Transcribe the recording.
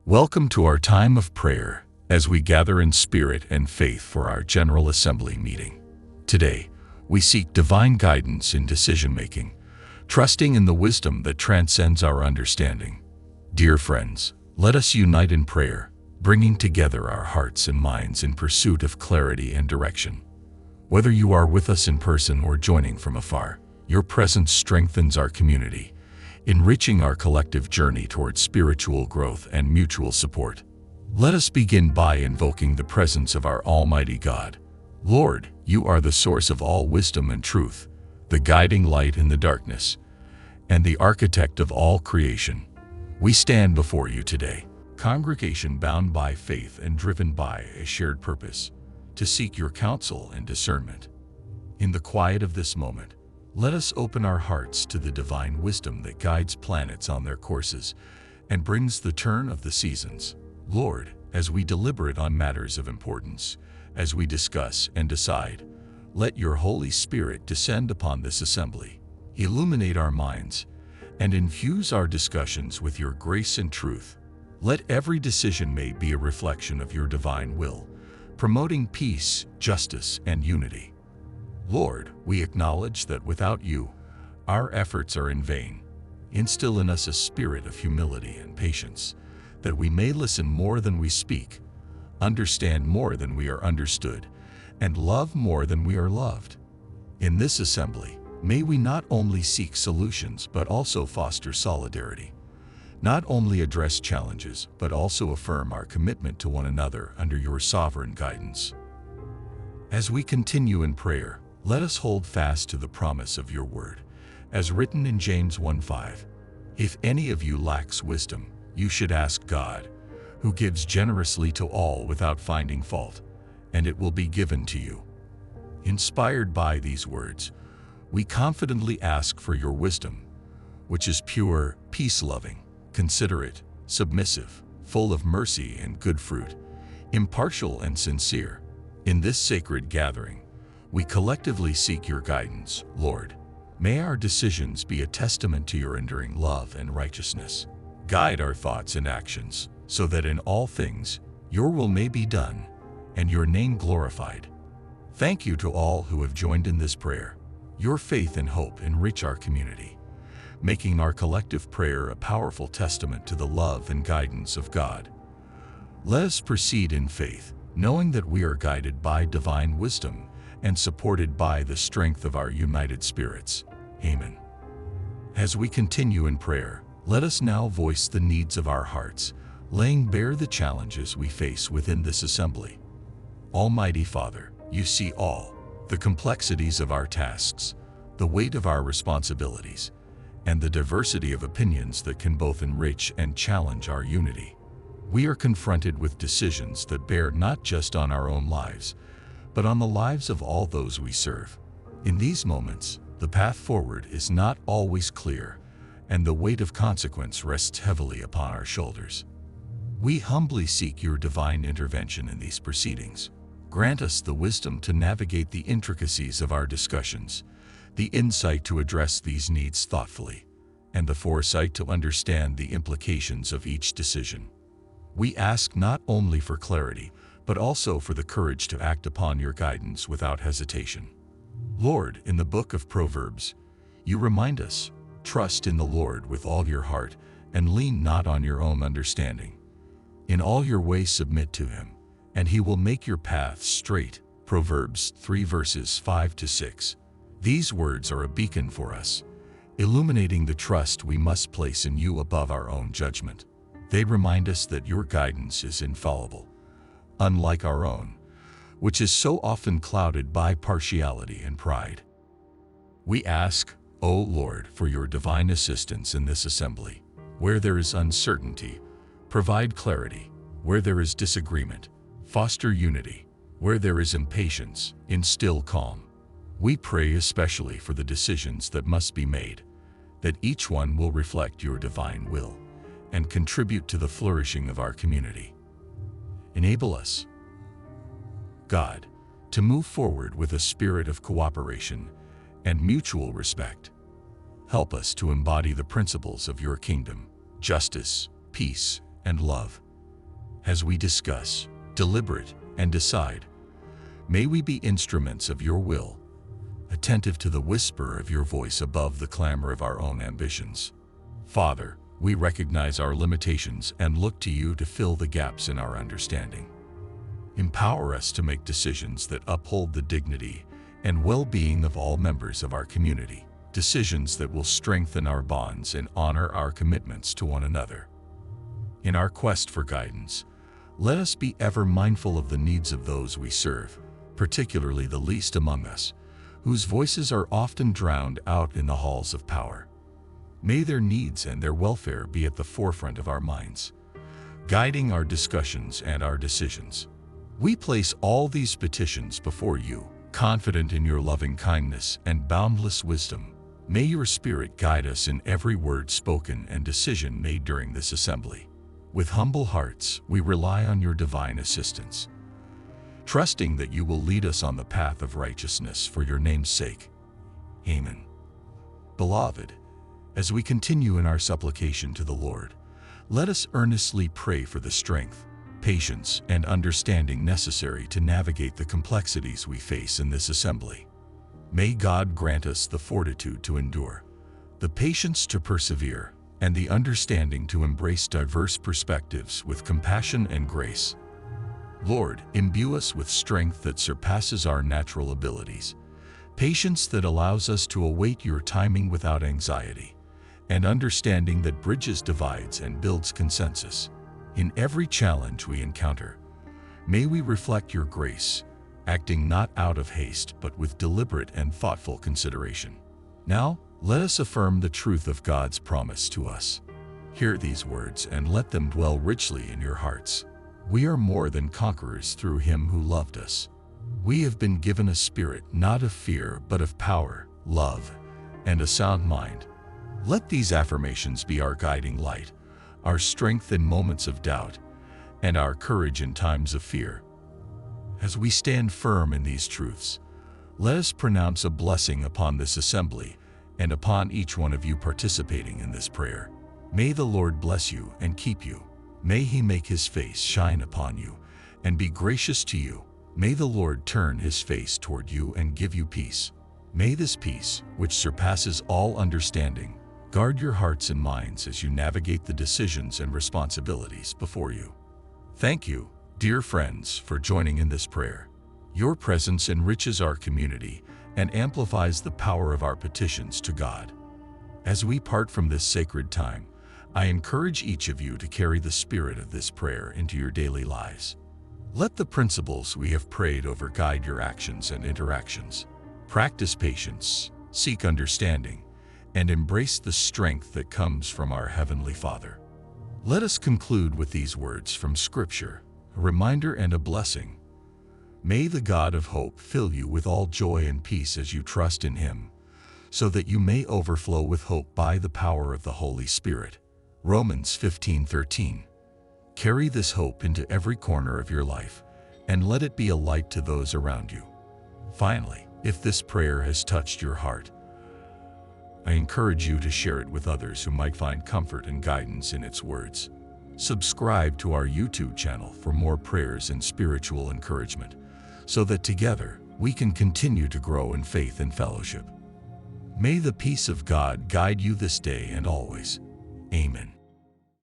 Welcome to our time of prayer as we gather in spirit and faith for our General Assembly meeting. Today, we seek divine guidance in decision-making, trusting in the wisdom that transcends our understanding. Dear friends, let us unite in prayer, bringing together our hearts and minds in pursuit of clarity and direction. Whether you are with us in person or joining from afar, your presence strengthens our community, enriching our collective journey towards spiritual growth and mutual support. Let us begin by invoking the presence of our Almighty God. Lord, you are the source of all wisdom and truth, the guiding light in the darkness, and the architect of all creation. We stand before you today, congregation bound by faith and driven by a shared purpose, to seek your counsel and discernment. In the quiet of this moment, let us open our hearts to the divine wisdom that guides planets on their courses and brings the turn of the seasons. Lord, as we deliberate on matters of importance, as we discuss and decide, let your Holy Spirit descend upon this assembly, illuminate our minds, and infuse our discussions with your grace and truth. Let every decision made be a reflection of your divine will, promoting peace, justice, and unity. Lord, we acknowledge that without you, our efforts are in vain. Instill in us a spirit of humility and patience, that we may listen more than we speak, understand more than we are understood, and love more than we are loved. In this assembly, may we not only seek solutions but also foster solidarity, not only address challenges but also affirm our commitment to one another under your sovereign guidance. As we continue in prayer, let us hold fast to the promise of your word, as written in James 1:5. If any of you lacks wisdom, you should ask God, who gives generously to all without finding fault, and it will be given to you. Inspired by these words, we confidently ask for your wisdom, which is pure, peace-loving, considerate, submissive, full of mercy and good fruit, impartial and sincere. In this sacred gathering, we collectively seek your guidance, Lord. May our decisions be a testament to your enduring love and righteousness. Guide our thoughts and actions, so that in all things, your will may be done, and your name glorified. Thank you to all who have joined in this prayer. Your faith and hope enrich our community, making our collective prayer a powerful testament to the love and guidance of God. Let us proceed in faith, knowing that we are guided by divine wisdom and supported by the strength of our united spirits. Amen. As we continue in prayer, let us now voice the needs of our hearts, laying bare the challenges we face within this assembly. Almighty Father, you see all, the complexities of our tasks, the weight of our responsibilities, and the diversity of opinions that can both enrich and challenge our unity. We are confronted with decisions that bear not just on our own lives, but on the lives of all those we serve. In these moments, the path forward is not always clear, and the weight of consequence rests heavily upon our shoulders. We humbly seek your divine intervention in these proceedings. Grant us the wisdom to navigate the intricacies of our discussions, the insight to address these needs thoughtfully, and the foresight to understand the implications of each decision. We ask not only for clarity, but also for the courage to act upon your guidance without hesitation. Lord, in the book of Proverbs, you remind us, trust in the Lord with all your heart and lean not on your own understanding. In all your ways submit to him, and he will make your paths straight. Proverbs 3 verses 5-6. These words are a beacon for us, illuminating the trust we must place in you above our own judgment. They remind us that your guidance is infallible, unlike our own, which is so often clouded by partiality and pride. We ask, O Lord, for your divine assistance in this assembly. Where there is uncertainty, provide clarity. Where there is disagreement, foster unity. Where there is impatience, instill calm. We pray especially for the decisions that must be made, that each one will reflect your divine will and contribute to the flourishing of our community. Enable us, God, to move forward with a spirit of cooperation and mutual respect. Help us to embody the principles of your kingdom, justice, peace, and love. As we discuss, deliberate, and decide, may we be instruments of your will, attentive to the whisper of your voice above the clamor of our own ambitions. Father, we recognize our limitations and look to you to fill the gaps in our understanding. Empower us to make decisions that uphold the dignity and well-being of all members of our community, decisions that will strengthen our bonds and honor our commitments to one another. In our quest for guidance, let us be ever mindful of the needs of those we serve, particularly the least among us, whose voices are often drowned out in the halls of power. May their needs and their welfare be at the forefront of our minds, guiding our discussions and our decisions. We place all these petitions before you, confident in your loving kindness and boundless wisdom. May your Spirit guide us in every word spoken and decision made during this assembly. With humble hearts, we rely on your divine assistance, trusting that you will lead us on the path of righteousness for your name's sake. Amen. Beloved, as we continue in our supplication to the Lord, let us earnestly pray for the strength, patience, and understanding necessary to navigate the complexities we face in this assembly. May God grant us the fortitude to endure, the patience to persevere, and the understanding to embrace diverse perspectives with compassion and grace. Lord, imbue us with strength that surpasses our natural abilities, patience that allows us to await your timing without anxiety, and understanding that bridges divides and builds consensus. In every challenge we encounter, may we reflect your grace, acting not out of haste but with deliberate and thoughtful consideration. Now, let us affirm the truth of God's promise to us. Hear these words and let them dwell richly in your hearts. We are more than conquerors through him who loved us. We have been given a spirit not of fear but of power, love, and a sound mind. Let these affirmations be our guiding light, our strength in moments of doubt, and our courage in times of fear. As we stand firm in these truths, let us pronounce a blessing upon this assembly and upon each one of you participating in this prayer. May the Lord bless you and keep you. May he make his face shine upon you and be gracious to you. May the Lord turn his face toward you and give you peace. May this peace, which surpasses all understanding, guard your hearts and minds as you navigate the decisions and responsibilities before you. Thank you, dear friends, for joining in this prayer. Your presence enriches our community and amplifies the power of our petitions to God. As we part from this sacred time, I encourage each of you to carry the spirit of this prayer into your daily lives. Let the principles we have prayed over guide your actions and interactions. Practice patience, seek understanding, and embrace the strength that comes from our Heavenly Father. Let us conclude with these words from Scripture, a reminder and a blessing. May the God of hope fill you with all joy and peace as you trust in him, so that you may overflow with hope by the power of the Holy Spirit. Romans 15:13. Carry this hope into every corner of your life, and let it be a light to those around you. Finally, if this prayer has touched your heart, I encourage you to share it with others who might find comfort and guidance in its words. Subscribe to our YouTube channel for more prayers and spiritual encouragement, so that together we can continue to grow in faith and fellowship. May the peace of God guide you this day and always. Amen.